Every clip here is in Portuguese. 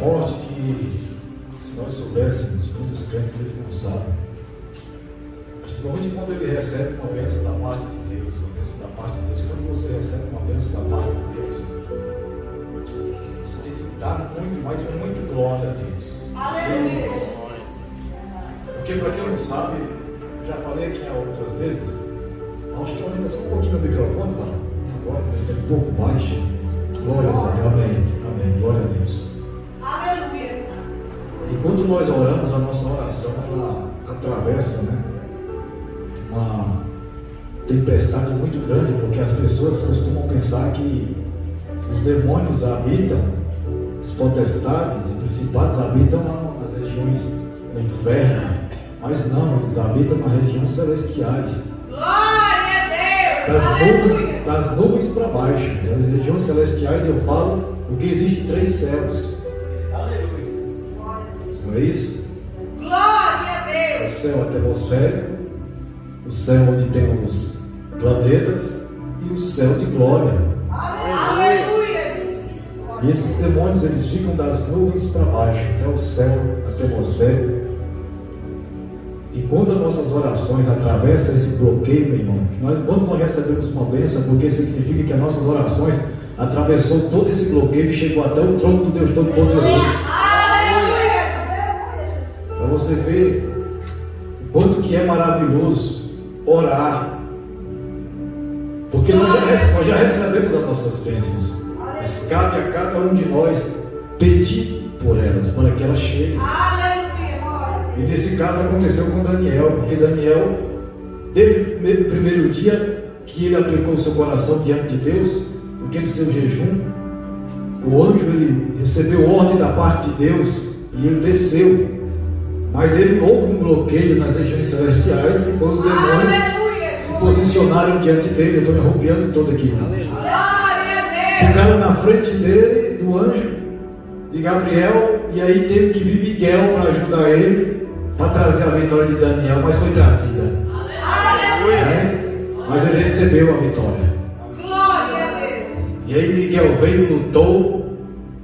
forte que, se nós soubéssemos, muitos crentes eles não sabem. Principalmente quando ele recebe uma bênção da parte de Deus, uma bênção da parte de Deus. Quando você recebe uma bênção da parte de Deus, você tem que dar muito, mas muito glória a Deus. Aleluia! Porque para quem não sabe, eu já falei aqui outras vezes, acho que aumenta só um pouquinho o microfone, tá? Agora, é um pouco baixo. Glórias a Deus, amém, amém, glória a Deus. Aleluia! E quando nós oramos, a nossa oração, ela atravessa, né, uma tempestade muito grande, porque as pessoas costumam pensar que os demônios habitam, os potestades e principados habitam nas regiões do inferno, mas não, eles habitam nas regiões celestiais. Glória a Deus! Das nuvens para baixo. Nas regiões celestiais eu falo porque existem 3 céus. Aleluia. Não é isso? Glória a O Deus! céu atmosférico, o céu onde tem os planetas e o céu de glória. Aleluia! E esses demônios eles ficam das nuvens para baixo, até o céu atmosférico. E quando as nossas orações atravessam esse bloqueio, meu irmão, quando nós recebemos uma bênção, porque significa que as nossas orações atravessou todo esse bloqueio e chegou até o trono do Deus Todo-Poderoso. Aleluia! Para você ver o quanto que é maravilhoso orar. Porque nós já recebemos as nossas bênçãos. Mas cabe a cada um de nós pedir por elas, para que elas cheguem. Aleluia! E nesse caso aconteceu com Daniel, porque Daniel, desde o primeiro dia que ele aplicou o seu coração diante de Deus, naquele seu jejum, o anjo ele recebeu ordem da parte de Deus e ele desceu. Mas ele houve um bloqueio nas regiões celestiais e foi os demônios se posicionaram diante dele. Eu estou me arrupiando todo aqui. Glória a Deus! Ficaram na frente dele, do anjo de Gabriel, e aí teve que vir Miguel para ajudar ele, para trazer a vitória de Daniel, mas foi trazida. Aleluia! Mas ele recebeu a vitória. Glória a Deus! E aí Miguel veio, lutou,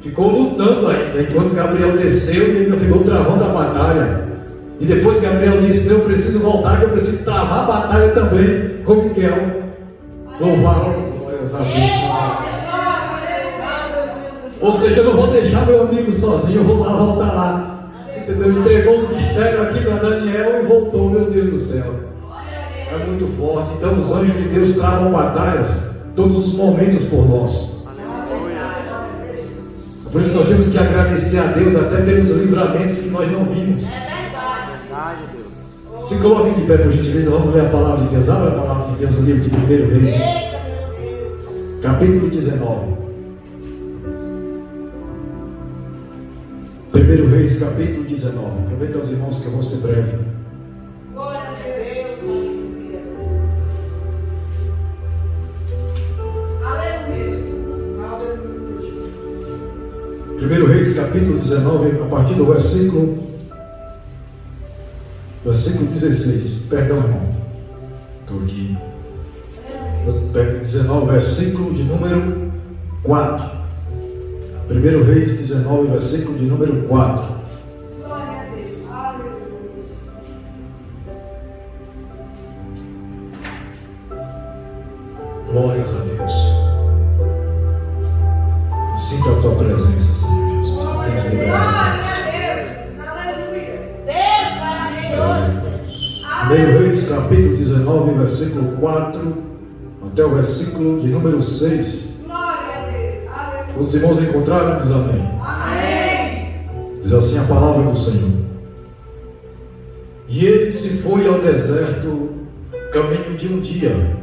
ficou lutando ainda, enquanto Gabriel desceu e ainda ficou travando a batalha. E depois Gabriel disse: eu preciso voltar, que eu preciso travar a batalha também com Miguel. Louvar, glórias a Deus. Ou seja, eu não vou deixar meu amigo sozinho, eu vou lá voltar lá. Entendeu? Entregou os mistérios aqui para Daniel e voltou, meu Deus do céu. É muito forte. Então os anjos de Deus travam batalhas todos os momentos por nós. Por isso nós temos que agradecer a Deus até pelos livramentos que nós não vimos. Se coloque de pé, por gentileza, vamos ler a palavra de Deus. Abra a palavra de Deus no livro de 1 Reis, capítulo 19. 1 Reis, capítulo 19. Aproveita os irmãos que eu vou ser breve. Glória a Deus! Aleluia! 1 Reis, capítulo 19, a partir do versículo 16. Perdão, irmão. Estou aqui. 19, versículo de número 4. 1 Reis 19, versículo de número 4. Glória a Deus! Aleluia! Glórias a Deus. Sinta a tua presença, Senhor Jesus. Glória a Deus! Aleluia! Deus maravilhoso! 1 Reis capítulo 19, versículo 4 até o versículo de número 6. Glória a Deus! Aleluia! Os irmãos encontraram? Diz amém. Amém! Diz assim a palavra do Senhor. E ele se foi ao deserto, caminho de um dia,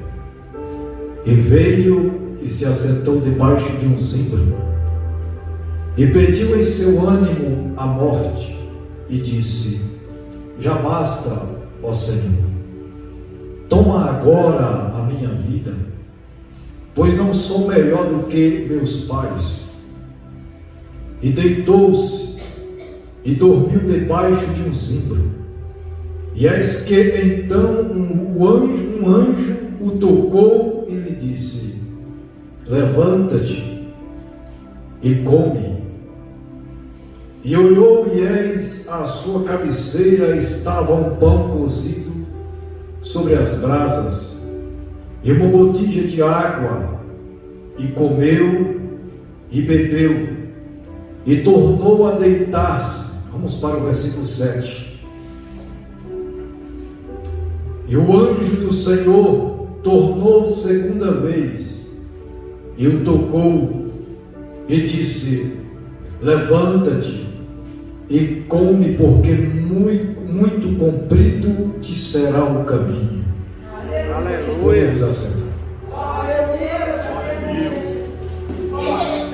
e veio e se assentou debaixo de um zimbro, e pediu em seu ânimo a morte, e disse: já basta, ó Senhor, toma agora a minha vida, pois não sou melhor do que meus pais. E deitou-se e dormiu debaixo de um zimbro. E eis que então um anjo o tocou e lhe disse: levanta-te e come. E olhou, e eis, à sua cabeceira estava um pão cozido sobre as brasas, e uma botija de água, e comeu e bebeu, e tornou a deitar-se. Vamos para o versículo 7. E o anjo do Senhor tornou segunda vez, e o tocou, e disse: levanta-te e come, porque muito comprido te será o caminho. Aleluia. Podemos assentar. Glória a Deus. Aleluia. Glória a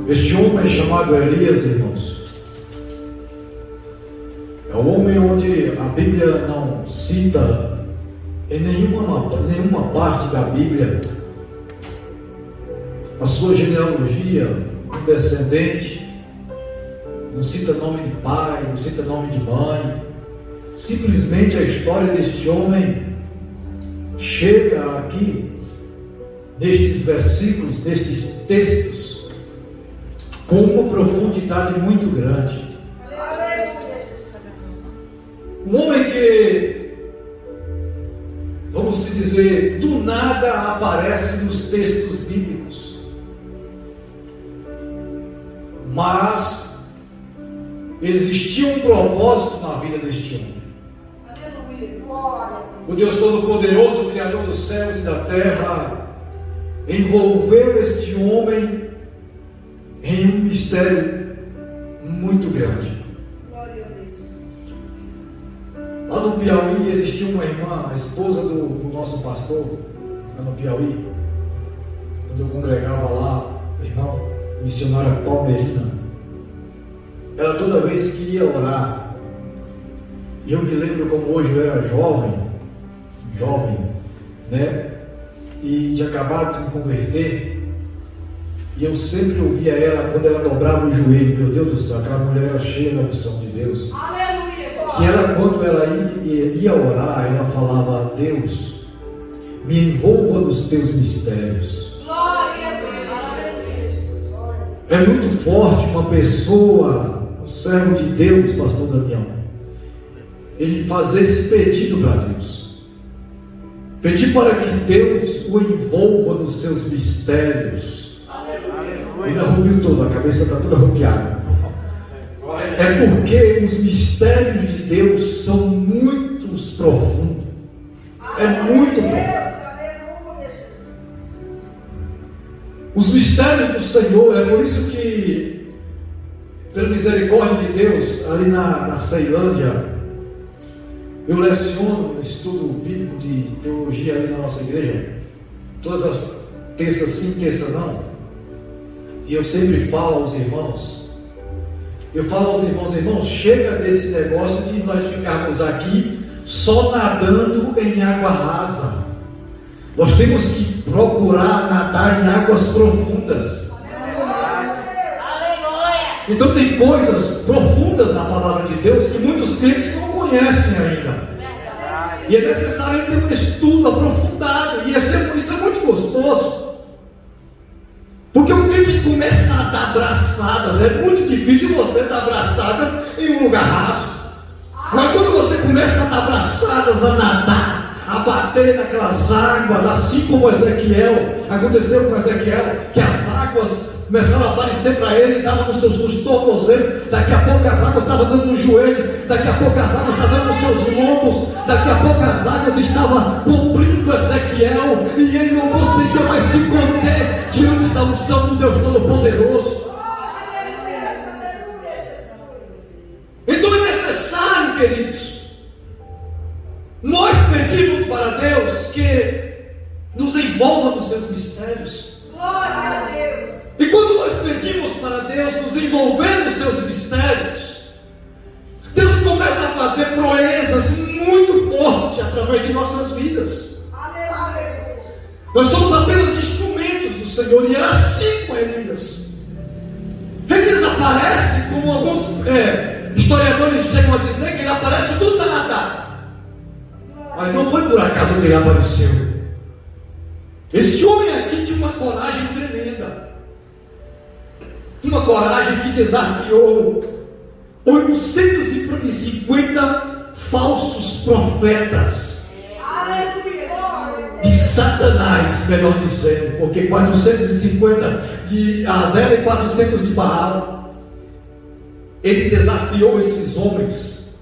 Deus. Este homem chamado Elias, irmãos, é o homem onde a Bíblia não cita em nenhuma parte da Bíblia a sua genealogia, um descendente, não cita nome de pai, não cita nome de mãe. Simplesmente a história deste homem chega aqui, nestes versículos, nestes textos, com uma profundidade muito grande. Um homem que, vamos dizer, do nada aparece nos textos bíblicos, mas existia um propósito na vida deste homem. O Deus Todo-Poderoso, Criador dos céus e da terra, envolveu este homem em um mistério muito grande. Lá no Piauí existia uma irmã, a esposa do nosso pastor, lá no Piauí, quando eu congregava lá, irmã missionária Palmeirina. Ela toda vez queria orar, e eu me lembro como hoje eu era jovem, né? E tinha acabado de me converter, e eu sempre ouvia ela quando ela dobrava o joelho. Meu Deus do céu, aquela mulher era cheia da unção de Deus. Aleluia. Que ela, quando ela ia orar, ela falava: Deus, me envolva nos teus mistérios. Glória a Deus. Aleluia. É muito forte uma pessoa, um servo de Deus, pastor Damião, ele fazer esse pedido para Deus. Pedir para que Deus o envolva nos seus mistérios. Ele arrupiou todo, a cabeça está toda arrupiada. É porque os mistérios de Deus são muito profundos. É muito profundo. Os mistérios do Senhor, é por isso que, pela misericórdia de Deus, ali na Ceilândia, eu leciono um estudo bíblico de teologia ali na nossa igreja, todas as terças sim, terça não. E eu sempre falo aos irmãos, irmãos, chega desse negócio de nós ficarmos aqui só nadando em água rasa. Nós temos que procurar nadar em águas profundas. Então tem coisas profundas na palavra de Deus que muitos crentes não conhecem ainda. E é necessário ter um estudo aprofundado. E isso é muito gostoso. Porque o crente começa a dar braçadas. É muito difícil você dar braçadas em um lugar raso. Mas quando você começa a dar braçadas, a nadar, a bater naquelas águas, assim como Ezequiel, aconteceu com Ezequiel, que as águas começaram a aparecer para ele, e davam nos tornozelos, daqui a pouco as águas estavam dando nos joelhos, daqui a pouco as águas estavam dando nos seus lombos, daqui a pouco as águas estavam cobrindo Ezequiel, e ele não conseguia mais se conter diante da unção do Deus Todo-Poderoso. Então é necessário, queridos, nós pedimos para Deus que nos envolva nos seus mistérios. Glória a Deus. E quando nós pedimos para Deus nos envolver nos seus mistérios, Deus começa a fazer proezas muito fortes através de nossas vidas. Aleluia. Nós somos apenas instrumentos do Senhor, e era assim com Elias. Elias aparece, como alguns historiadores chegam a dizer, que ele aparece do nada. Mas não foi por acaso que ele apareceu. Esse homem aqui tinha uma coragem tremenda, uma coragem que desafiou 850 falsos profetas. Aleluia. De Satanás, melhor dizendo, porque 450 de Azera e 400 de Baal. Ele desafiou esses homens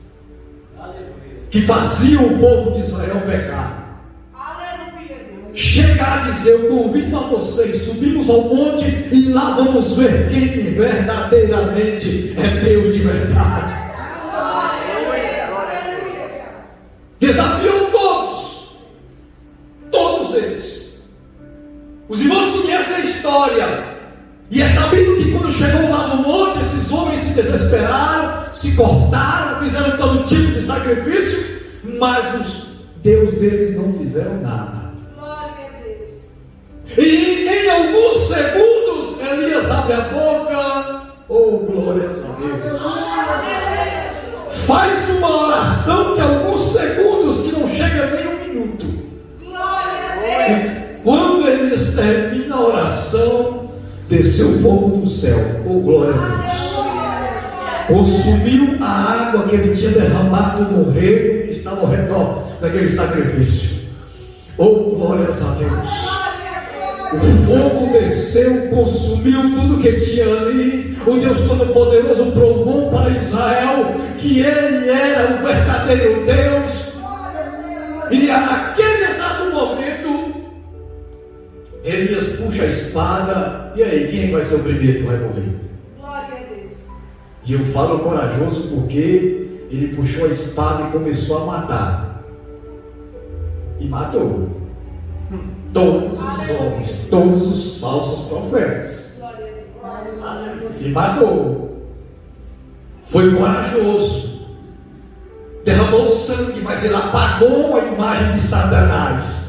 que faziam o povo de Israel pecar. Aleluia. Chegar a dizer: eu convido a vocês, subimos ao monte e lá vamos ver quem verdadeiramente é Deus de verdade. Desafiou todos eles. Os irmãos conhecem a história, e é sabido que quando chegou lá no monte, esses homens se desesperaram, se cortaram, fizeram todo tipo de sacrifício, mas os Deus deles não fizeram nada. Glória a Deus. E em alguns segundos Elias abre a boca, oh glórias a Deus, faz uma oração de alguns segundos que não chega nem um minuto. Glória a Deus. Quando Elias termina a oração, desceu fogo do céu, oh glória a Deus, consumiu a água que ele tinha derramado no reino que estava ao redor daquele sacrifício. Oh glórias a Deus. O fogo desceu, consumiu tudo que tinha ali. O Deus Todo-Poderoso provou para Israel que Ele era o verdadeiro Deus. E naquele exato momento, Elias puxa a espada. E aí, quem vai ser o primeiro que vai morrer? Glória a Deus. E eu falo corajoso porque ele puxou a espada e começou a matar. E matou todos os homens, todos os falsos profetas. E matou. Foi corajoso. Derramou sangue, mas ele apagou a imagem de Satanás.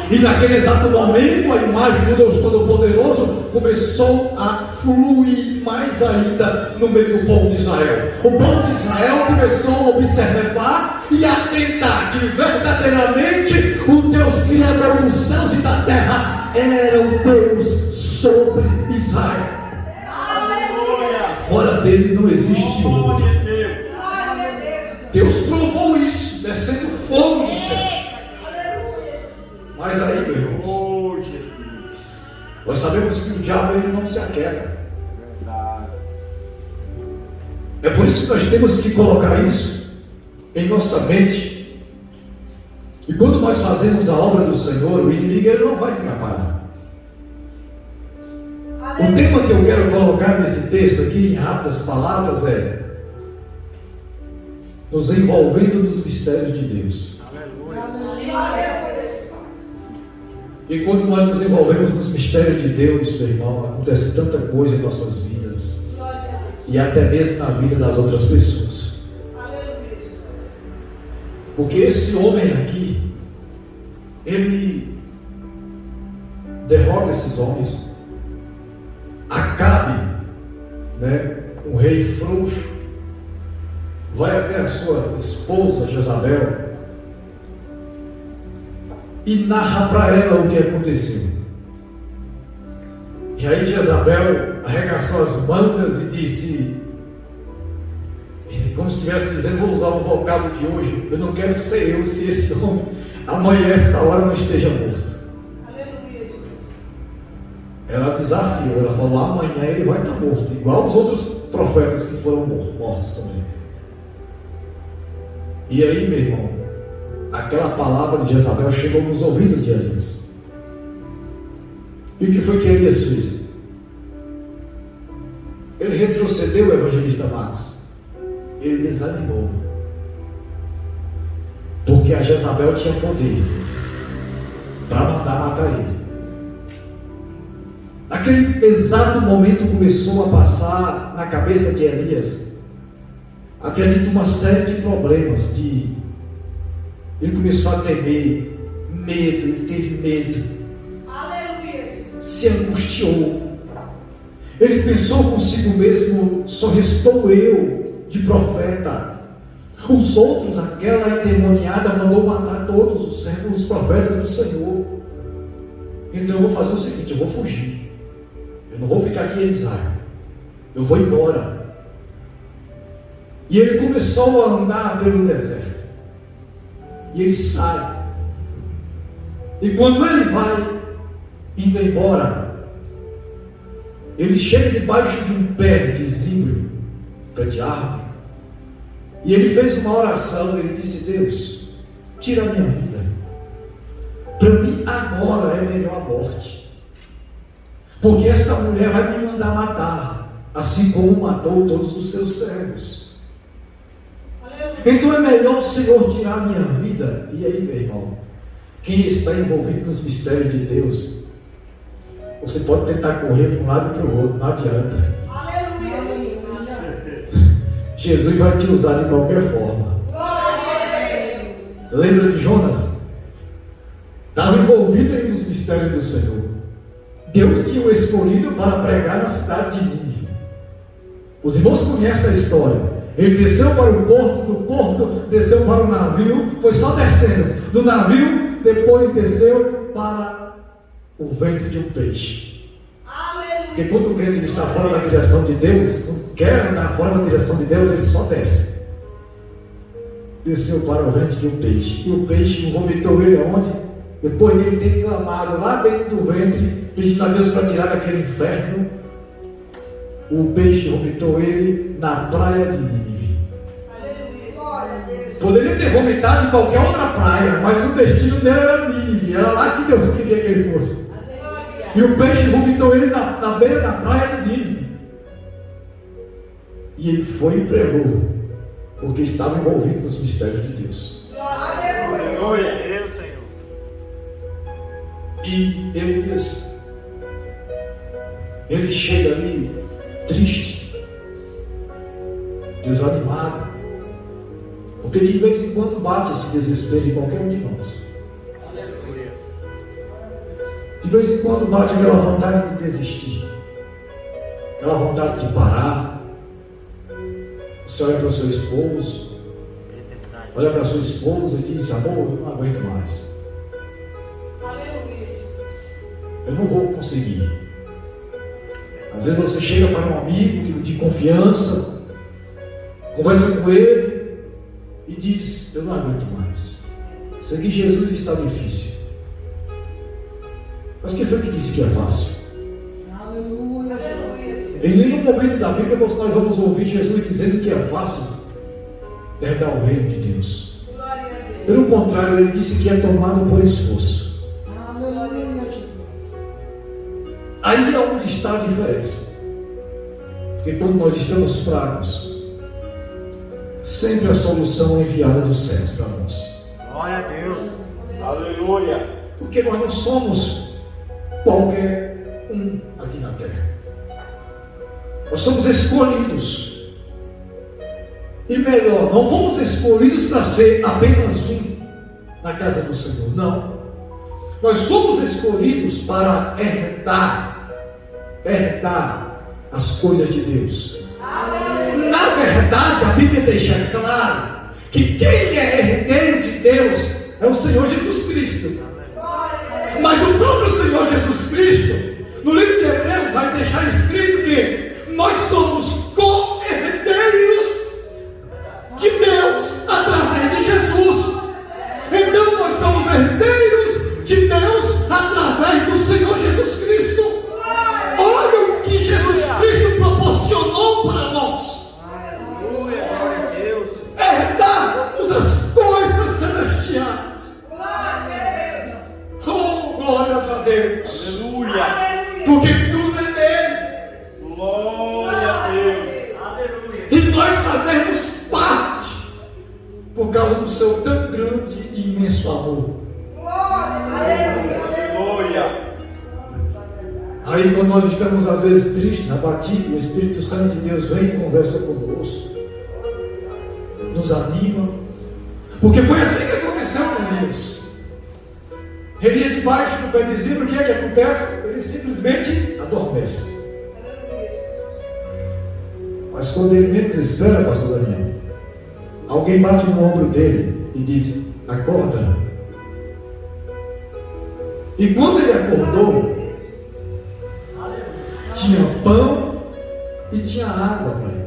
E naquele exato momento, a imagem do Deus Todo-Poderoso começou a fluir mais ainda no meio do povo de Israel. O povo de Israel começou a observar e a tentar que verdadeiramente o Deus Criador dos céus e da terra era o Deus sobre Israel. Fora dele não existe outro. Deus provou isso, descendo fogo do céu. Mas aí, meu irmão, nós sabemos que o diabo ele não se aquieta. É por isso que nós temos que colocar isso em nossa mente. E quando nós fazemos a obra do Senhor, o inimigo ele não vai ficar parado. O tema que eu quero colocar nesse texto aqui, em rápidas palavras, é nos envolvendo nos mistérios de Deus. E quando nós nos envolvemos nos mistérios de Deus, meu irmão, acontece tanta coisa em nossas vidas. E até mesmo na vida das outras pessoas. Porque esse homem aqui, ele derrota esses homens. Acabe, um rei frouxo, vai até a sua esposa Jezabel e narra para ela o que aconteceu. E aí Jezabel arregaçou as mangas e disse, como se estivesse dizendo, vou usar o vocábulo de hoje, eu não quero ser eu se esse homem amanhã esta hora não esteja morto. Aleluia, Jesus. Ela desafiou, ela falou, amanhã ele vai estar morto, igual os outros profetas que foram mortos também. E aí, meu irmão, aquela palavra de Jezabel chegou nos ouvidos de Elias. E o que foi que Elias fez? Ele retrocedeu, o evangelista Marcos. Ele desanimou. Porque a Jezabel tinha poder para mandar matar ele. Naquele exato momento começou a passar na cabeça de Elias, acredito, uma série de problemas. Ele começou a temer, medo, ele teve medo. Aleluia, Jesus. Se angustiou. Ele pensou consigo mesmo, só restou eu de profeta. Os outros, aquela endemoniada mandou matar todos os servos, os profetas do Senhor. Então eu vou fazer o seguinte, eu vou fugir. Eu não vou ficar aqui em Israel. Eu vou embora. E ele começou a andar pelo deserto. E ele sai. E quando ele vai indo embora, ele chega debaixo de um pé de zimbro, pé de árvore. E ele fez uma oração. Ele disse: Deus, tira a minha vida. Para mim agora é melhor a morte. Porque esta mulher vai me mandar matar, assim como matou todos os seus servos. Então é melhor o Senhor tirar a minha vida. E aí, meu irmão, quem está envolvido nos mistérios de Deus, você pode tentar correr para um lado e para o outro, não adianta. Aleluia. Jesus vai te usar de qualquer forma. Lembra de Jonas? Estava envolvido aí nos mistérios do Senhor. Deus tinha o escolhido para pregar na cidade de Nínive. Os irmãos conhecem a história. Ele desceu para o porto, do porto desceu para o navio, foi só descendo. Do navio, depois desceu para o ventre de um peixe. Porque quando o crente está fora da direção de Deus, não quer andar fora da direção de Deus, ele só desce. Desceu para o ventre de um peixe. E o peixe vomitou ele aonde? Depois dele ter clamado lá dentro do ventre, pedindo a Deus para tirar daquele inferno, o peixe vomitou ele na praia de Nínive. Poderia ter vomitado em qualquer outra praia, mas o destino dele era Nínive, era lá que Deus queria que ele fosse. E o peixe vomitou ele na beira da praia de Nínive. E ele foi e pregou, porque estava envolvido nos mistérios de Deus. Aleluia. E ele chega ali triste, desanimado, porque de vez em quando bate esse desespero em qualquer um de nós. De vez em quando bate aquela vontade de desistir, aquela vontade de parar. Você olha para o seu esposo, olha para a sua esposa e diz: amor, eu não aguento mais. Eu não vou conseguir. Às vezes você chega para um amigo de confiança, conversa com ele e diz: eu não aguento mais. Seguir Jesus está difícil. Mas quem foi que disse que é fácil? Aleluia. Em nenhum momento da Bíblia nós vamos ouvir Jesus dizendo que é fácil herdar o reino de Deus. Pelo contrário, ele disse que é tomado por esforço. Aí é onde está a diferença. Porque quando nós estamos fracos, sempre a solução é enviada dos céus para nós. Glória a Deus. Aleluia. Porque nós não somos qualquer um aqui na terra. Nós somos escolhidos. E melhor, não fomos escolhidos para ser apenas um na casa do Senhor. Não. Nós somos escolhidos para herdar as coisas de Deus. Aleluia. Na verdade, a Bíblia deixa claro que quem é herdeiro de Deus é o Senhor Jesus Cristo. Mas o próprio Senhor Jesus Cristo, no livro de Hebreus, vai deixar escrito que nós somos co-herdeiros de Deus através de Jesus. Então nós somos herdeiros de Deus através do Senhor Jesus Cristo. Olha o que Jesus Cristo proporcionou para nós. Aleluia. Glória a Deus. Herdarmos as coisas celestiais. Oh, glórias a Deus. Aleluia. Porque tudo é dele. Glória a Deus. Aleluia. E nós fazemos parte por causa do seu tão grande e imenso amor. Aleluia. Aí quando nós estamos às vezes tristes, abatidos, o Espírito Santo de Deus vem e conversa conosco, nos anima, porque foi assim que aconteceu com Elias. Ele ia debaixo do pé de zimbro, o que é que acontece? Ele simplesmente adormece. Mas quando ele menos espera, pastor Daniel, alguém bate no ombro dele e diz: acorda. E quando ele acordou, tinha pão e tinha água para ele.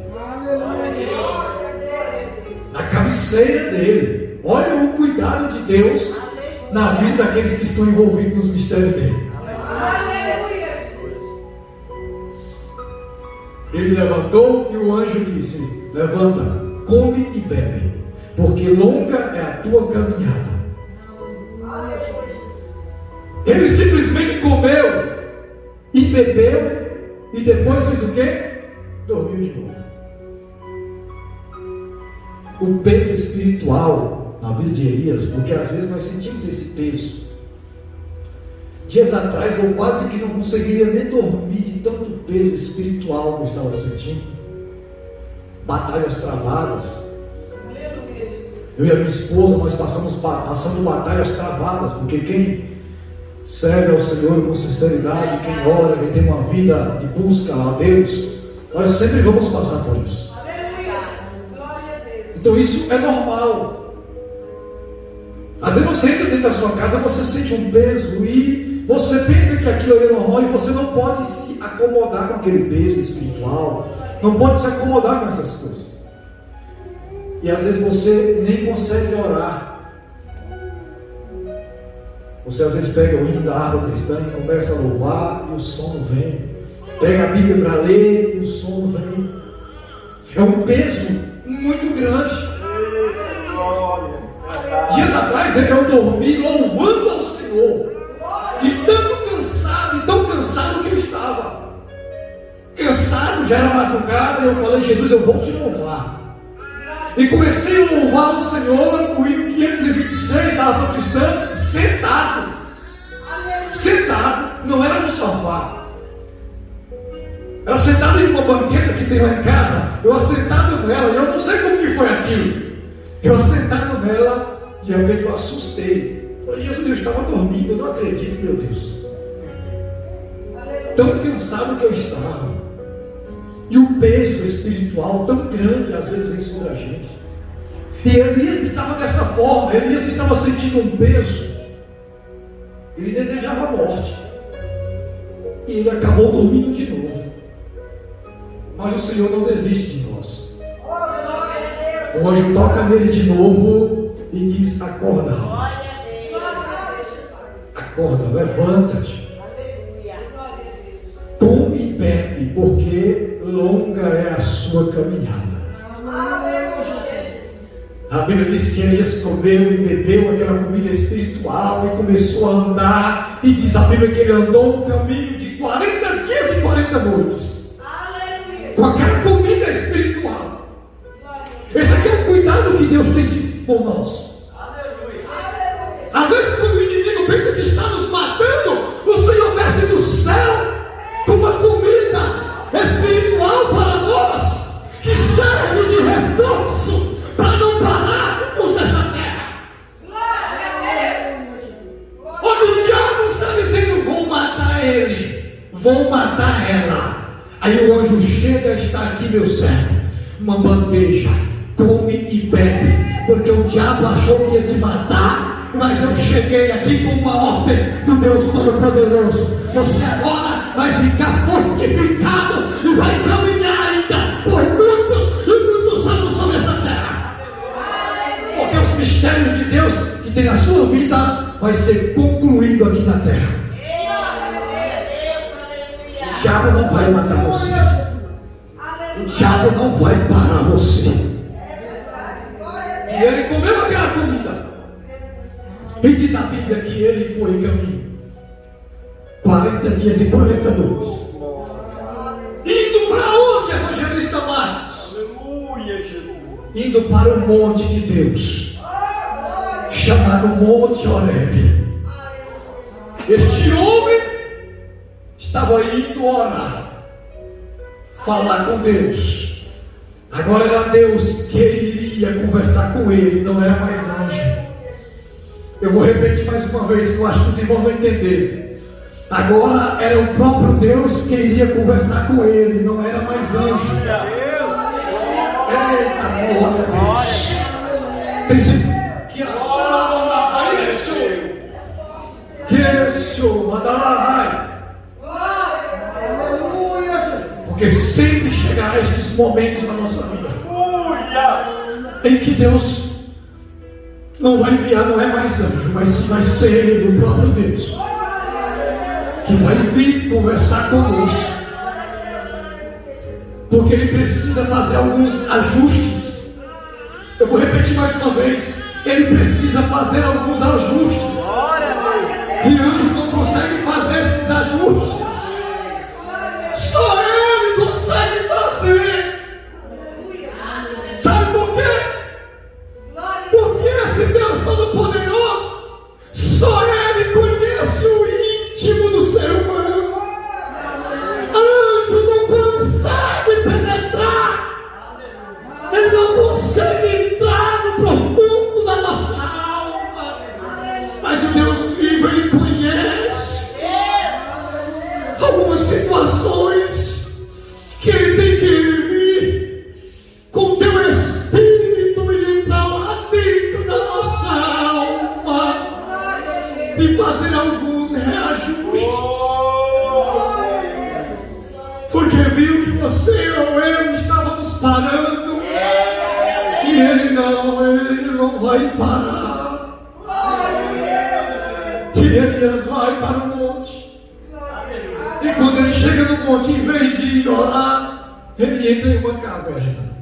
Na cabeceira dele. Olha o cuidado de Deus na vida daqueles que estão envolvidos nos mistérios dele. Ele levantou e o anjo disse: levanta, come e bebe, porque longa é a tua caminhada. Ele simplesmente comeu e bebeu e depois fez o quê? Dormiu de novo. O peso espiritual na vida de Elias, porque às vezes nós sentimos esse peso. Dias atrás eu quase que não conseguia nem dormir de tanto peso espiritual que eu estava sentindo. Batalhas travadas. Eu e a minha esposa, nós passando batalhas travadas, porque quem serve ao Senhor com sinceridade, quem ora, quem tem uma vida de busca a Deus, nós sempre vamos passar por isso. Então isso é normal. Às vezes você entra dentro da sua casa, você sente um peso e você pensa que aquilo é normal e você não pode se acomodar com aquele peso espiritual, não pode se acomodar com essas coisas. E às vezes você nem consegue orar. Você às vezes pega o hino da harpa cristã e começa a louvar e o sono vem. Pega a Bíblia para ler e o sono vem. É um peso muito grande. Dias atrás eu dormi louvando ao Senhor. E tão cansado que eu estava. Cansado, já era madrugada, e eu falei: Jesus, eu vou te louvar. E comecei a louvar o Senhor, o hino 526 da harpa cristã, sentado, não era no sofá. Era sentado em uma banqueta que tem lá em casa. Eu assentado nela, e eu não sei como que foi aquilo. Eu assentado nela, de repente eu assustei. Falei: Jesus, eu estava dormindo, eu não acredito, meu Deus. Tão cansado que eu estava. E o peso espiritual tão grande às vezes vem sobre a gente. E Elias estava dessa forma. Elias estava sentindo um peso. Ele desejava a morte. E ele acabou dormindo de novo. Mas o Senhor não desiste de nós. O anjo toca nele de novo e diz: acorda, rapaz. Acorda, levanta-te. Come e bebe, porque longa é a sua caminhada. A Bíblia diz que Elias comeu e bebeu aquela comida espiritual e começou a andar. E diz a Bíblia que ele andou um caminho de 40 dias e 40 noites. Com aquela comida espiritual. Esse aqui é o cuidado que Deus tem por nós. Às vezes quando o inimigo pensa que está nos matando, o Senhor desce do céu com uma comida espiritual para nós, que serve de reforço para não pararmos nesta terra. Onde o diabo está dizendo: vou matar ele, vou matar ela. Aí o anjo chega: está aqui, meu servo, uma bandeja, come e bebe, porque o diabo achou que ia te matar, mas eu cheguei aqui com uma ordem do Deus Todo-Poderoso. Você agora vai ficar fortificado e vai caminhar ainda por muitos e muitos anos sobre esta terra. Porque os mistérios de Deus que tem na sua vida vai ser concluído aqui na terra. O diabo não vai matar você. O diabo não vai parar você. E ele comeu aquela comida. E diz a Bíblia que ele foi em caminho 40 dias e 40 noites. Indo para onde, evangelista Marcos? Aleluia, Jesus. Indo para o monte de Deus, chamado Monte Horebe. Este homem estava indo orar, falar com Deus. Agora era Deus que iria conversar com ele, não era mais anjo. Eu vou repetir mais uma vez, porque eu acho que os irmãos vão entender. Agora era o próprio Deus que iria conversar com ele, não era mais anjo. Eita, glória a Deus. Que a sua chegar a estes momentos na nossa vida Aleluia. em que Deus não vai enviar, não é mais anjo, mas sim vai ser o próprio Deus que vai vir conversar conosco, porque Ele precisa fazer alguns ajustes. Eu vou repetir mais uma vez: Ele precisa fazer alguns ajustes, Glória a Deus. e anjo não consegue fazer esses ajustes, só Ele consegue fazer. Sabe por quê? Porque esse Deus Todo-Poderoso, só Ele conhece o íntimo do ser humano. Anjo não consegue penetrar, ele não consegue entrar no profundo da nossa alma. Mas o Deus vivo, Ele conhece algumas situações que Ele tem que vir com teu Espírito e entrar lá dentro da nossa alma e fazer alguns reajustes, porque viu que você ou eu estávamos parando e Ele não vai parar. E Elias vai para o monte, e quando ele chega no monte, em vez de orar, ele entra em uma caverna.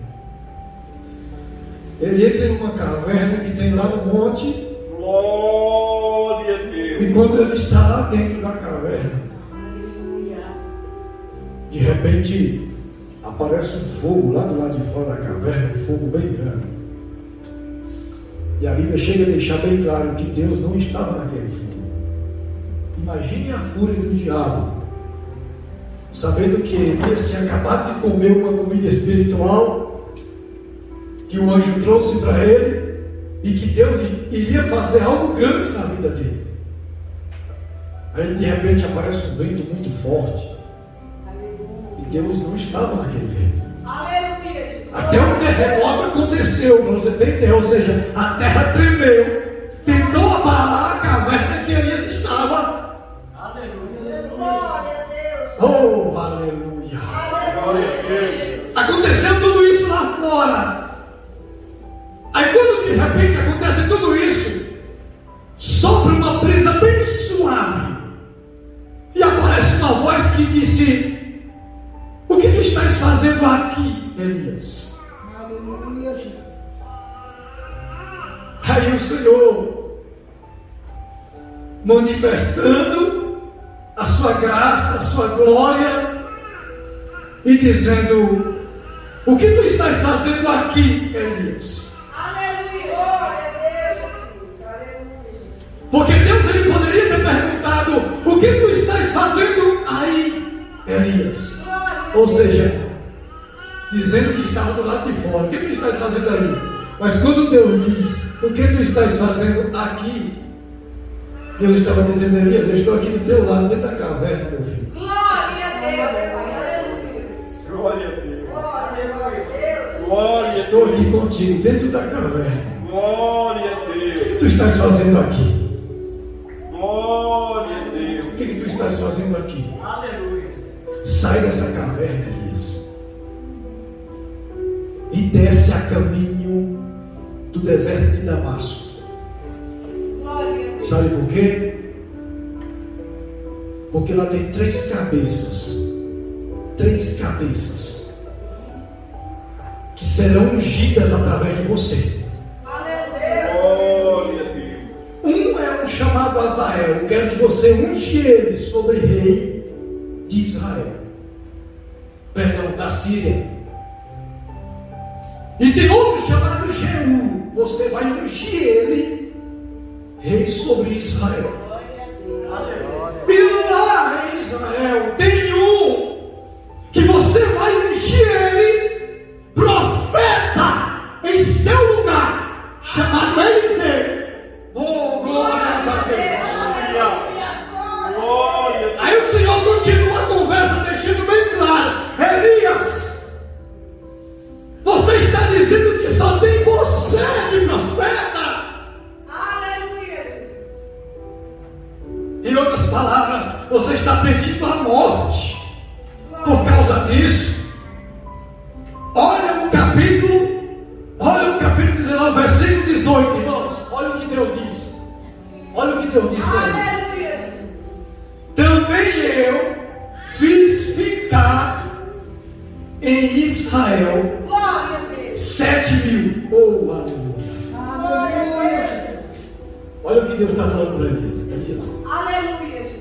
Ele entra em uma caverna que tem lá no monte. Glória a Deus. E quando ele está lá dentro da caverna, de repente aparece um fogo lá do lado de fora da caverna, um fogo bem grande. E a Bíblia chega a deixar bem claro que Deus não estava naquele fogo. Imagine a fúria do diabo, sabendo que Elias tinha acabado de comer uma comida espiritual que o anjo trouxe para ele, e que Deus iria fazer algo grande na vida dele. Aí de repente aparece um vento muito forte, e Deus não estava naquele vento. Até um terremoto aconteceu, para você ter ideia, ou seja, a terra tremeu, tentou abalar a caverna que Elias estava. Oh, aleluia! Glória a Deus. Aconteceu tudo isso lá fora. Aí quando de repente acontece tudo isso, sopra uma brisa bem suave, e aparece uma voz que disse: o que tu estás fazendo aqui, Elias? Aleluia, Jesus. Aí o Senhor, manifestando a sua graça, a sua glória, e dizendo: o que tu estás fazendo aqui, Elias? Porque Deus, Ele poderia ter perguntado: o que tu estás fazendo aí, Elias? Ou seja, dizendo que estava do lado de fora. O que tu estás fazendo aí? Mas quando Deus diz: o que tu estás fazendo aqui? Deus estava dizendo: Elias, eu estou aqui do teu lado, dentro da caverna, meu filho. Glória a Deus. Glória a Estou Deus. aqui contigo, dentro da caverna. Glória a O que Deus. tu estás fazendo aqui? Glória a Deus. O que tu estás fazendo aqui? Aleluia. Sai dessa caverna, Elias, e desce a caminho do deserto de Damasco. Sabe por quê? Porque lá tem três cabeças que serão ungidas através de você. Glória a Deus. Um é um chamado Azael. Eu quero que você unge ele sobre rei de Israel, perdão, da Síria. E tem outro chamado Jeú. Você vai ungir ele rei sobre Israel. E lá em Israel tem um que você vai ungir ele profeta em seu lugar, chamado Eliseu. Oh, glória a Deus. Glória a Aí o Senhor continua a conversa, deixando bem claro: Elias, você está dizendo que só tem você de profeta? Em outras palavras, você está pedindo a morte por causa disso? capítulo 19, versículo 18, irmãos. Olha o que Deus diz. Olha o que Deus diz para eles. Aleluia, Jesus. Também eu fiz ficar em Israel Glória a Deus. 7.000. Oh, aleluia. Aleluia, Jesus. Olha o que Deus está falando para Elias. Aleluia, Jesus.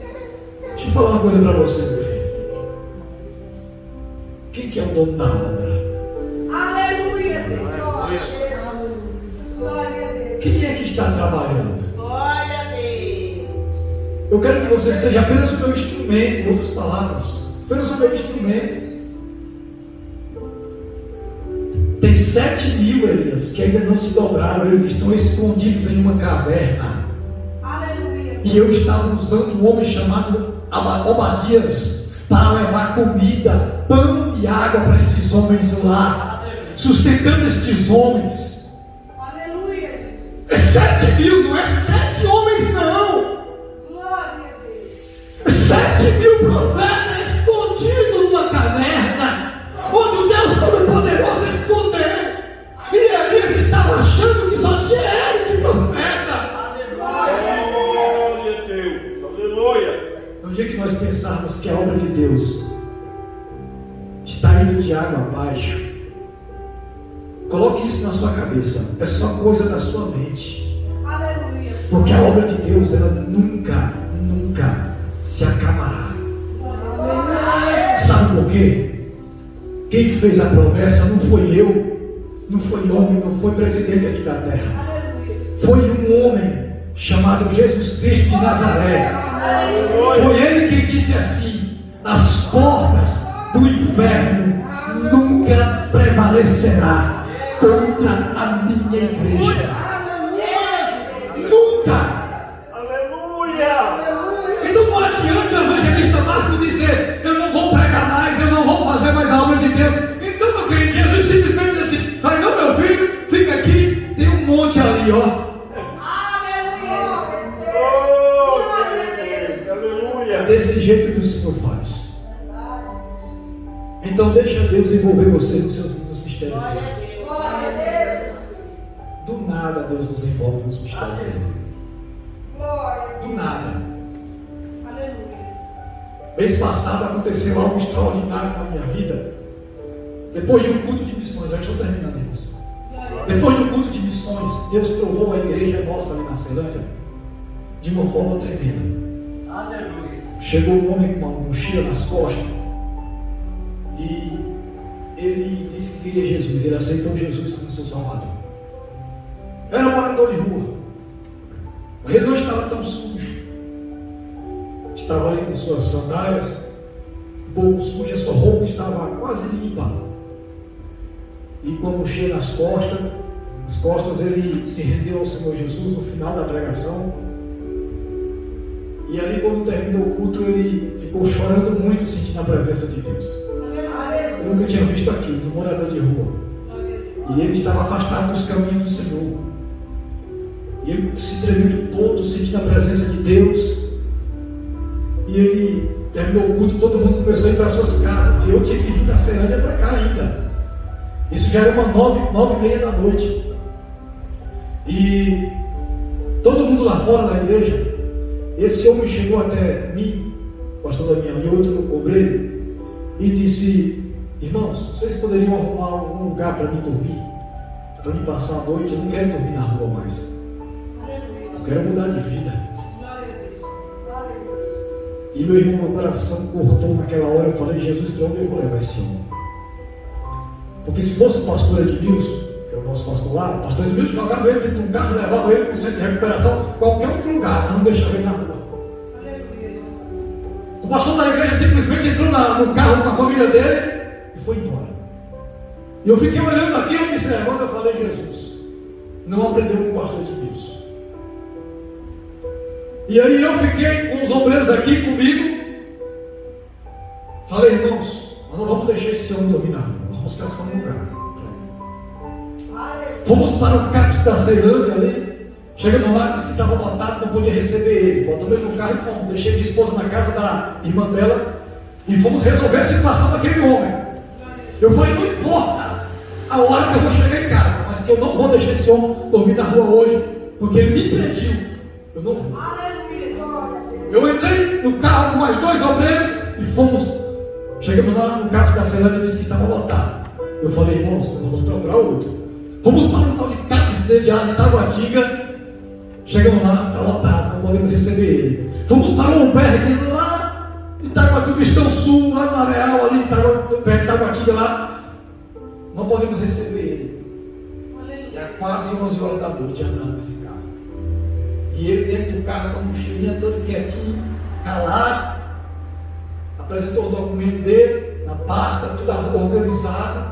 Deixa eu falar uma coisa para você, meu filho. Quem que é o dono da obra? Aleluia, Deus. Glória a Deus. Quem é que está trabalhando? Glória a Deus. Eu quero que você seja apenas o meu instrumento, em outras palavras. Apenas o meu instrumento. Tem 7.000, Elias, que ainda não se dobraram. Eles estão escondidos em uma caverna. Aleluia. E eu estava usando um homem chamado Obadias para levar comida, pão e água para esses homens lá, sustentando estes homens. Aleluia, Jesus. É 7.000, não é 7 homens, não. Glória a Deus. 7.000 profetas escondidos numa caverna, onde o Deus Todo-Poderoso escondeu. E Elias estava achando que só tinha ele de profeta. Glória a Deus. Aleluia. No dia que nós pensarmos que a obra de Deus está indo de água abaixo, coloque isso na sua cabeça. É só coisa da sua mente. Aleluia. Porque a obra de Deus, ela nunca se acabará. Sabe por quê? Quem fez a promessa não foi eu, não foi homem, não foi presidente aqui da terra. Aleluia, Jesus. Foi um homem chamado Jesus Cristo de Nazaré. Foi ele quem disse assim: as portas do inferno nunca prevalecerá contra a minha igreja. Nunca! Aleluia. Então não adianta o evangelista Marcos dizer: eu não vou pregar mais, eu não vou fazer mais a obra de Deus. Então, meu querido, Jesus simplesmente diz assim: vai não, meu filho, fica aqui, tem um monte ali, ó. É desse jeito que o Senhor faz. Então deixa Deus envolver você nos mistérios dele. Glória a Deus. Do nada Deus nos envolve nos mistérios dele. Glória a Deus. Do nada. Aleluia. Mês passado aconteceu algo extraordinário na minha vida. Depois de um culto de missões, já estou terminando, irmãos. Depois de um culto de missões, Deus provou a igreja nossa ali na Ceilândia de uma forma tremenda. Aleluia. Chegou um homem com uma mochila nas costas e ele disse que queria Jesus. Ele aceitou Jesus como seu salvador. Era um morador de rua, mas ele não estava tão sujo. Estava ali com suas sandálias um pouco suja, sua roupa estava quase limpa, e com a mochila nas costas ele se rendeu ao Senhor Jesus no final da pregação. E ali, quando terminou o culto, ele ficou chorando muito, sentindo a presença de Deus. Eu nunca tinha visto aquilo, um morador de rua. E ele estava afastado dos caminhos do Senhor. E ele se tremendo todo, sentindo a presença de Deus. E ele terminou o culto, todo mundo começou a ir para as suas casas. E eu tinha que vir da Ceilândia para cá ainda. Isso já era uma 9h30 da noite. E todo mundo lá fora da igreja. Esse homem chegou até mim, pastor Damião, e outro obreiro, e disse: irmãos, vocês poderiam arrumar algum lugar para mim dormir? Para mim passar a noite? Eu não quero dormir na rua mais. Eu quero mudar de vida. E meu irmão, meu coração cortou naquela hora. Eu falei: Jesus, para onde eu vou levar esse homem? Porque se fosse o pastor Edmilson, que é o nosso pastor lá, o pastor Edmilson jogava ele dentro de um carro, levava ele para o centro de recuperação, qualquer outro lugar, mas não deixava ele na rua. O pastor da igreja simplesmente entrou no carro com a família dele e foi embora. E eu fiquei olhando aquilo, me observando. Eu falei: Jesus, não aprendeu com o pastor Edmilson. E aí eu fiquei com os obreiros aqui comigo. Falei: irmãos, nós não vamos deixar esse homem dormir na rua, vamos caçar um lugar. Fomos para o CAPS da Ceilândia ali. Chegando lá, disse que estava lotado, não podia receber ele. Botamos ele no carro e fomos. Deixei minha esposa na casa da irmã dela e fomos resolver a situação daquele homem. Eu falei: não importa a hora que eu vou chegar em casa, mas que que eu não vou deixar esse homem dormir na rua hoje, porque ele me pediu. Eu não vou. Aleluia. Glória a Deus. Eu entrei no carro com mais 2 obreiros e fomos. Chegamos lá no carro da Celana e disse que estava lotado. Eu falei, irmãos, vamos procurar outro. Fomos para um tal de táxi de Taguatinga. Chegamos lá, está lotado, não podemos receber ele. Fomos para um albergue lá em Taguatinga, Estão Sul, lá no Areal, ali perto de Taguatinga lá. Não podemos receber ele. E é quase 11 horas da noite andando nesse carro. E ele dentro do carro com a mochilinha todo quietinho, calado. Apresentou o documento dele, na pasta, tudo organizado.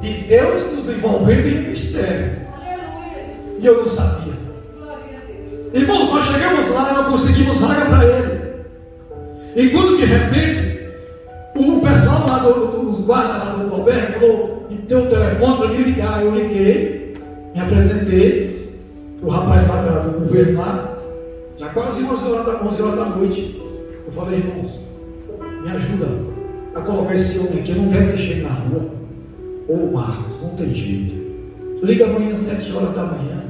E Deus nos envolvendo em mistério. Aleluia. E eu não sabia. Glória a Deus. Irmãos, nós chegamos lá e não conseguimos vaga para ele. E quando de repente, o pessoal lá dos guardas lá do albergue falou, e deu o telefone para me ligar. Eu liguei, me apresentei para o rapaz lá do governo lá, já quase 11 horas da noite. Eu falei, irmãos, me ajuda a colocar esse homem aqui, eu não quero deixar ele na rua. Ô Marcos, não tem jeito. Liga amanhã às 7 horas da manhã.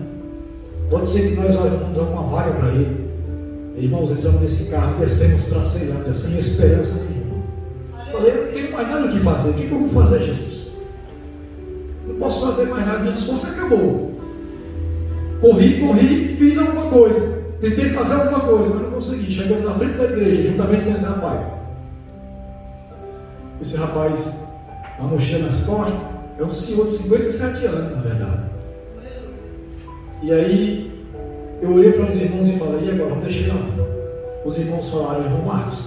Pode ser que nós arrumamos alguma vaga para ele. Irmãos, entramos nesse carro, descemos para Ceilândia, sem esperança nenhuma. Falei, eu não tenho mais nada o que fazer. O que eu vou fazer, Jesus? Não posso fazer mais nada, minha força acabou. Corri, fiz alguma coisa. Tentei fazer alguma coisa, mas não consegui. Chegamos na frente da igreja, juntamente com esse rapaz. Esse rapaz, uma mochila nas costas, é um senhor de 57 anos, na verdade. E aí, eu olhei para os irmãos e falei, e agora, vamos deixar lá. Os irmãos falaram, irmão Marcos,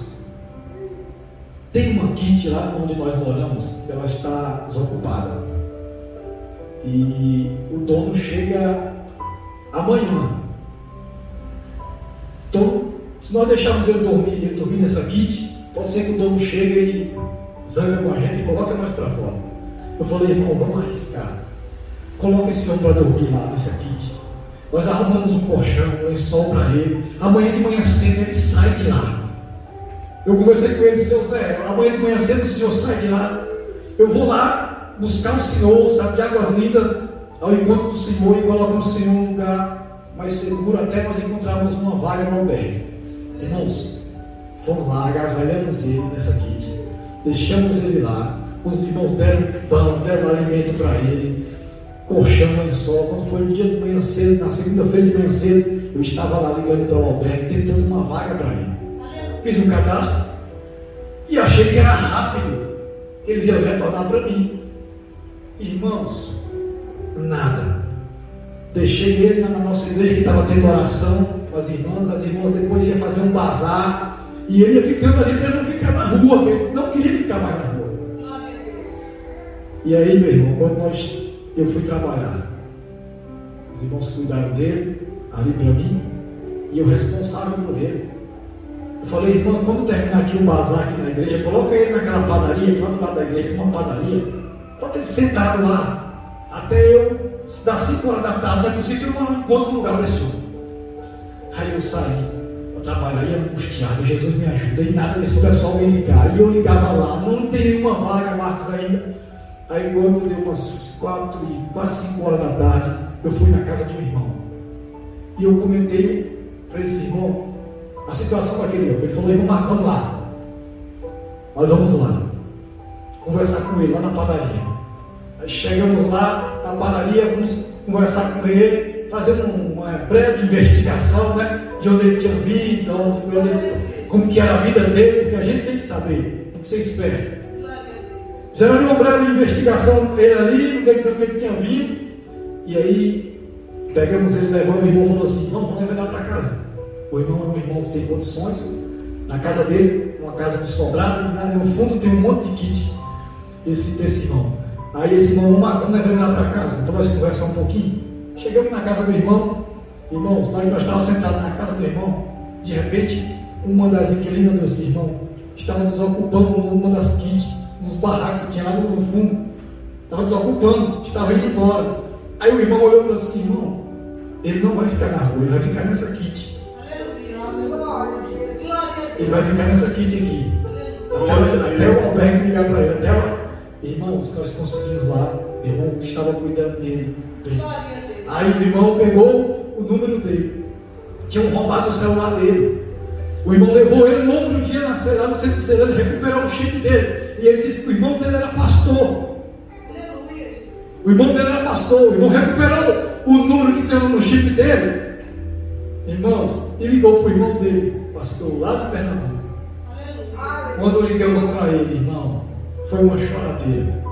tem uma kit lá onde nós moramos, ela está desocupada. E o dono chega amanhã. Então, se nós deixarmos ele dormir nessa kit, pode ser que o dono chegue e zanga com a gente e coloca nós para fora. Eu falei, irmão, vamos arriscar. Coloca esse homem para dormir lá nessa kit. Nós arrumamos um colchão, um lençol para ele. Amanhã de manhã cedo ele sai de lá. Eu conversei com ele, seu Zé, amanhã de manhã cedo o senhor sai de lá. Eu vou lá buscar o senhor, sabe, de Águas Lindas, ao encontro do senhor e colocamos o senhor em um lugar mais seguro até nós encontrarmos uma vaga no albergue. Irmãos, fomos lá, agasalhamos ele nessa kit, deixamos ele lá. Os irmãos deram pão, deram alimento para ele, colchão, lençol. Quando foi no dia de manhã cedo, na segunda-feira de manhã cedo, eu estava lá ligando para o albergue, tentando uma vaga para ele. Fiz um cadastro e achei que era rápido. Eles iam retornar para mim. Irmãos, nada. Deixei ele na nossa igreja que estava tendo oração com as irmãs depois iam fazer um bazar. E ele ia ficando ali para ele não ficar na rua, porque ele não queria ficar mais na rua. E aí, meu irmão, quando eu fui trabalhar, os irmãos cuidaram dele, ali para mim, e eu responsável por ele. Eu falei, irmão, quando terminar aqui o bazar aqui na igreja, coloca ele naquela padaria, lá do lado da igreja tem uma padaria, bota ele sentado lá, até eu, das 5 horas da tarde, não é possível que eu não encontro um lugar para esse homem. Aí eu saí, eu trabalhei angustiado, Jesus me ajuda, e nada desse pessoal me ligar, e eu ligava lá, não tem nenhuma vaga, Marcos, ainda. Aí quando deu umas 4 e quase 5 horas da tarde, eu fui na casa de um irmão. E eu comentei para esse irmão a situação daquele homem. Ele falou, irmão Marcos, vamos lá. Nós vamos lá. Conversar com ele lá na padaria. Aí chegamos lá na padaria, vamos conversar com ele, fazer uma breve investigação, né? De onde ele tinha vindo, como que era a vida dele, porque a gente tem que saber, tem que ser esperto. Fizeram uma breve investigação ele ali, no que ele tinha vindo, e aí pegamos ele, levamos o irmão e falou assim, vamos levar ele para casa. O irmão é um irmão que tem condições, na casa dele, uma casa de sobrado, no fundo tem um monte de kit desse irmão. Aí esse irmão, vamos levar ele lá para casa, então nós conversamos um pouquinho. Chegamos na casa do irmão, irmãos, nós estávamos sentados na casa do irmão, de repente, uma das inquilinas desse irmão estava desocupando uma das kits, nos barracos que tinha lá no fundo, estava desocupando, estava indo embora. Aí o irmão olhou e falou assim, irmão, ele não vai ficar na rua, ele vai ficar nessa kit. Ele vai ficar nessa kit aqui. Até o albergue ligar para ele. Até lá. Irmãos, nós conseguimos lá O irmão que estava cuidando dele. Glória a Deus. Aí o irmão pegou o número dele. Tinham roubado o celular dele. O irmão levou ele no outro dia lá no centro de Serena, recuperou o chip dele. E ele disse que o irmão dele era pastor. Aleluia, Jesus. O irmão dele era pastor. O irmão recuperou o número que tem no chip dele. Irmãos, e ligou para o irmão dele, pastor, lá de Pernambuco. Aleluia. Quando ligamos para ele, irmão, foi uma choradeira.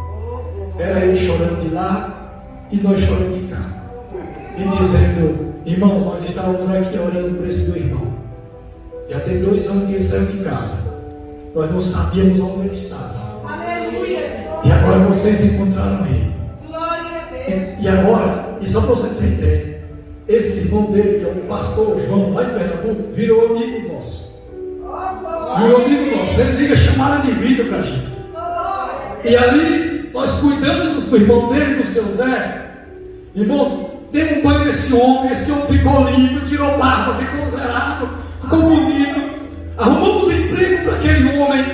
Era ele chorando de lá e nós chorando de cá. E dizendo, irmão, nós estávamos aqui orando por esse meu irmão. Já tem 2 anos que ele saiu de casa. Nós não sabíamos onde ele estava. Aleluia, Jesus. E agora vocês encontraram ele. Glória a Deus. E agora, e só para você ter ideia, esse irmão dele, que é o pastor João, lá em Pernambuco, virou amigo nosso. Virou amigo nosso. Ele liga chamada de vídeo para a gente. E ali, nós cuidamos do irmão dele, do seu Zé. Irmãos, deu um banho nesse homem. Esse homem ficou limpo, tirou barba, ficou zerado, ficou bonito. Arrumamos emprego para aquele homem.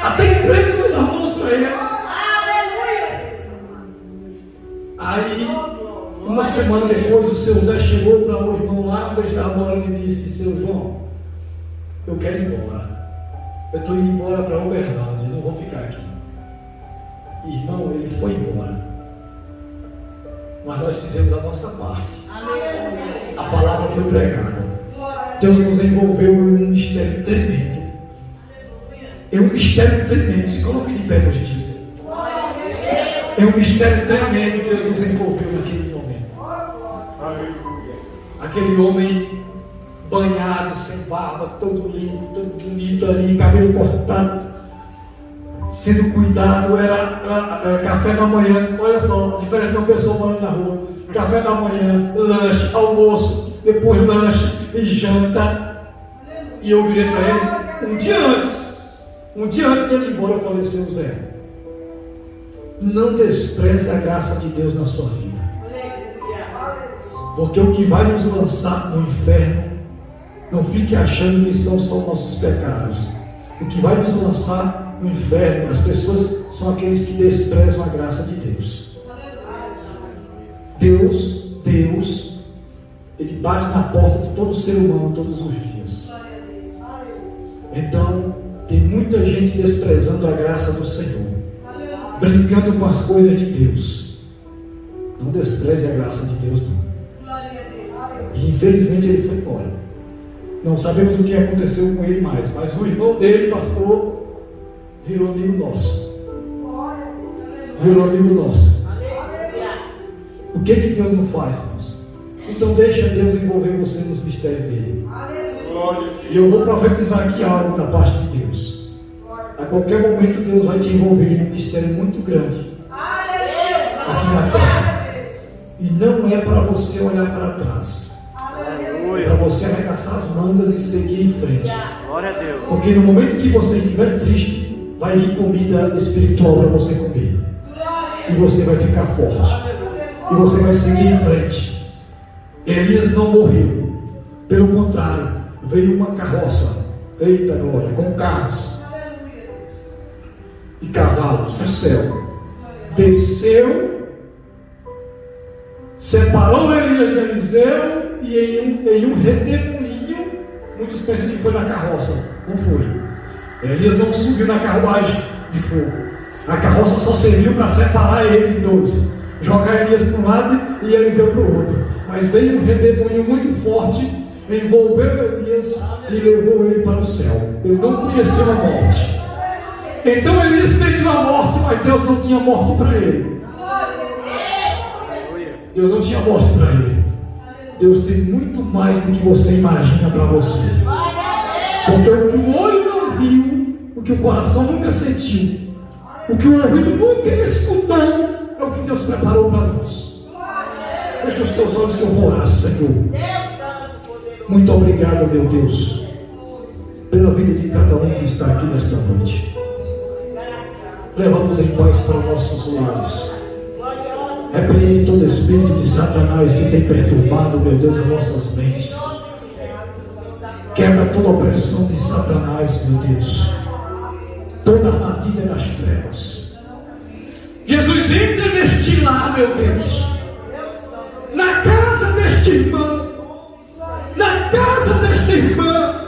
Até emprego nós arrumamos para ele. Aleluia. Aí, uma semana depois, o seu Zé chegou para o irmão lá, onde ele estava morando, e disse, seu João, eu quero ir embora. Eu estou indo embora para Uberlândia, não vou ficar aqui. Irmão, ele foi embora. Mas nós fizemos a nossa parte. A palavra foi pregada. Deus nos envolveu em um mistério tremendo. É um mistério tremendo. Se coloque de pé, gente. É um mistério tremendo que Deus nos envolveu naquele momento. Aquele homem banhado, sem barba, todo limpo, todo bonito ali, cabelo cortado, sendo cuidado, era café da manhã. Olha só, diferente de uma pessoa morando na rua. Café da manhã, lanche, almoço, depois lanche e janta. E eu virei para ele, um dia antes de ele ir embora, eu falei, seu Zé, não despreze a graça de Deus na sua vida. Porque o que vai nos lançar no inferno, não fique achando que são só nossos pecados. O que vai nos lançar no inferno, as pessoas são aqueles que desprezam a graça de Deus. Deus, Ele bate na porta de todo ser humano todos os dias. Então, tem muita gente desprezando a graça do Senhor, brincando com as coisas de Deus. Não despreze a graça de Deus, não. E infelizmente ele foi embora. Não sabemos o que aconteceu com ele mais, mas o irmão dele, pastor, virou amigo nosso. Virou amigo nosso. O que Deus não faz, irmãos? Então deixa Deus envolver você nos mistérios dele. E eu vou profetizar aqui algo da parte de Deus. A qualquer momento Deus vai te envolver em um mistério muito grande aqui na terra. E não é para você olhar para trás. É para você arregaçar as mangas e seguir em frente. Glória a Deus. Porque no momento que você estiver triste, vai vir comida espiritual para você comer. E você vai ficar forte. E você vai seguir em frente. Elias não morreu. Pelo contrário, veio uma carroça. Eita glória, com carros e cavalos do céu. Desceu, separou Elias de Eliseu. E em um redemoinho, muitos pensam que foi na carroça. Não foi. Elias não subiu na carruagem de fogo. A carroça só serviu para separar eles dois, jogar Elias para um lado e Eliseu para o outro. Mas veio um redemoinho muito forte, envolveu Elias e levou ele para o céu. Ele não conheceu a morte. Então Elias pediu a morte, mas Deus não tinha morte para ele. Deus não tinha morte para ele. Deus tem muito mais do que você imagina para você. Porque o que o olho não viu, o que o coração nunca sentiu, o que o ouvido nunca escutou, é o que Deus preparou para nós. Fecha os teus olhos que eu vou orar, Senhor. Muito obrigado, meu Deus, pela vida de cada um que está aqui nesta noite. Leva-nos em paz para nossos lares. Repreende todo espírito de Satanás que tem perturbado, meu Deus, as nossas mentes. Quebra toda a opressão de Satanás, meu Deus. Toda a armadilha das trevas. Jesus entra neste lar, meu Deus, na casa deste irmão, na casa desta irmã,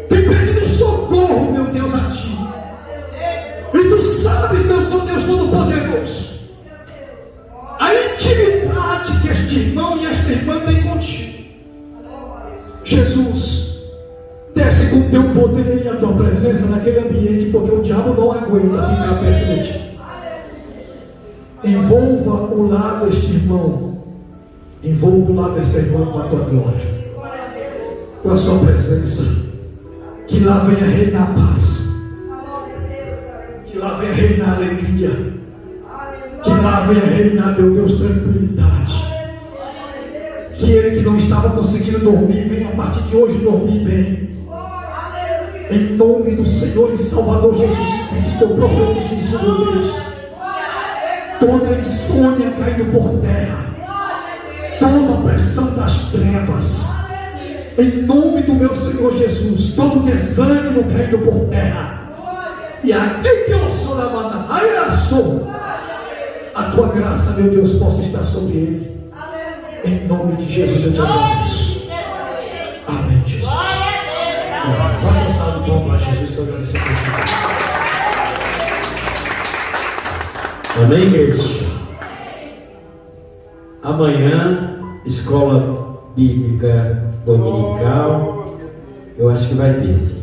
tem pedido socorro, meu Deus, a Ti. E Tu sabes, meu Deus Todo-Poderoso, a intimidade que este irmão e esta irmã têm contigo. Jesus, desce com o Teu poder e a Tua presença naquele ambiente, porque o diabo não aguenta ficar perto de Ti. Envolva o lar deste irmão, envolva o lar desta irmã com a Tua glória, com a Sua presença. Que lá venha reinar a paz, que lá venha reinar a alegria, que lá venha reinar, meu Deus, tranquilidade. Que ele que não estava conseguindo dormir, venha a partir de hoje dormir bem. Em nome do Senhor e Salvador Jesus Cristo, eu profetizo isso, meu Deus. Toda insônia caindo por terra, toda a pressão das trevas, em nome do meu Senhor Jesus, todo desânimo caindo por terra, e aqui que eu sou na manda, a Tua graça, meu Deus, possa estar sobre ele, em nome de Jesus eu te agradeço. Amém, Jesus. Vai passar do bom para Jesus, que eu agradeço a Deus. Amém, igreja? Amanhã, escola bíblica dominical, eu acho que vai ter, sim.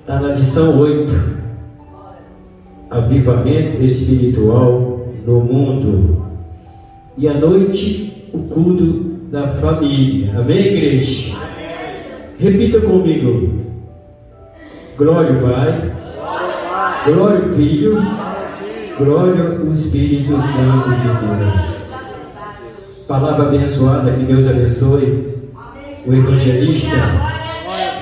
Está na lição 8, avivamento espiritual no mundo. E à noite, o culto da família. Amém, igreja? Repita comigo: glória ao Pai, glória ao Filho, glória ao Espírito Santo de Deus. Palavra abençoada, que Deus abençoe o evangelista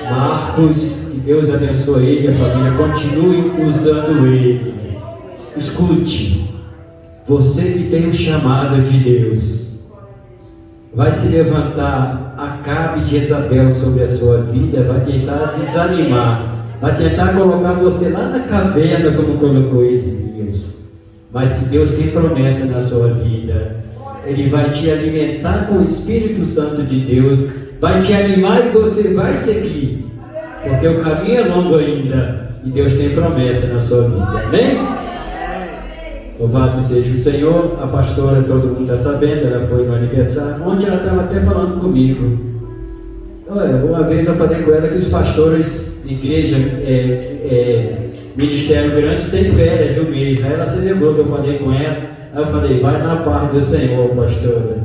Marcos, que Deus abençoe ele e a família, continue usando ele. Escute, você que tem um chamado de Deus, vai se levantar Acabe e Jezabel sobre a sua vida, vai tentar desanimar, vai tentar colocar você lá na caverna, como colocou Elias. Mas se Deus tem promessa na sua vida, Ele vai te alimentar com o Espírito Santo de Deus, vai te animar e você vai seguir, porque o caminho é longo ainda e Deus tem promessa na sua vida. Amém? Louvado seja o Senhor. A pastora, todo mundo está sabendo, ela foi no aniversário. Ontem ela estava até falando comigo. Olha, uma vez eu falei com ela que os pastores de igreja, ministério grande, tem férias de um mês. Aí ela se lembrou que eu falei com ela. Aí eu falei: vai na paz do Senhor, pastora.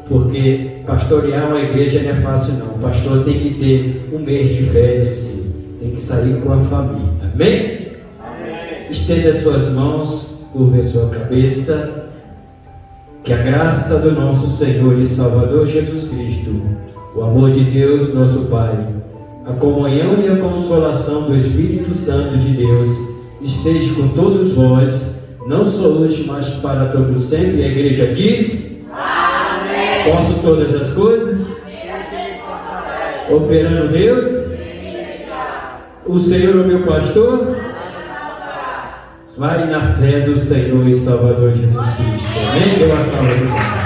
Porque pastorear uma igreja não é fácil não. O pastor tem que ter um mês de férias, sim. Tem que sair com a família. Amém? Estenda as suas mãos, curva a sua cabeça. Que a graça do nosso Senhor e Salvador Jesus Cristo, o amor de Deus, nosso Pai, a comunhão e a consolação do Espírito Santo de Deus esteja com todos vós, não só hoje, mas para todos sempre. A igreja diz: amém. Posso todas as coisas? Operando Deus, o Senhor é o meu pastor. Vai na fé do Senhor e Salvador Jesus Cristo. Amém? Dê uma salva de palmas.